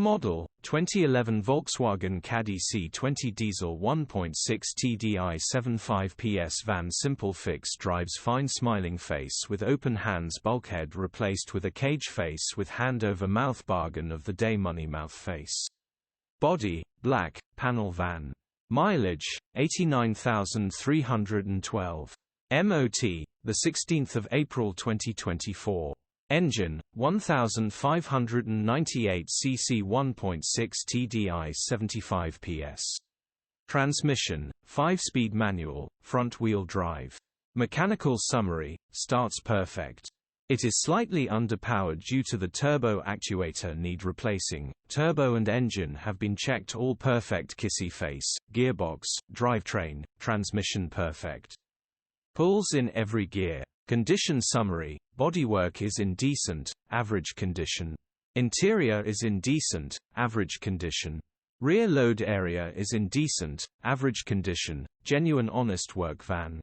Model, 2011 Volkswagen Caddy C20 Diesel 1.6 TDI 75PS van. Simple fix drives fine smiling face with open hands. Bulkhead replaced with a cage face with hand over mouth. Bargain of the day, money mouth face. Body, black, panel van. Mileage, 89,312. MOT, the 16th of April 2024. Engine, 1598 cc 1.6 TDI 75 PS. Transmission, 5-speed manual, front-wheel drive. Mechanical summary, starts perfect. It is slightly underpowered due to the turbo actuator need replacing. Turbo and engine have been checked, all perfect. Kissy face, gearbox, drivetrain, transmission perfect. Pulls in every gear. Condition summary, bodywork is in decent, average condition. Interior is in decent, average condition. Rear load area is in decent, average condition. Genuine honest work van.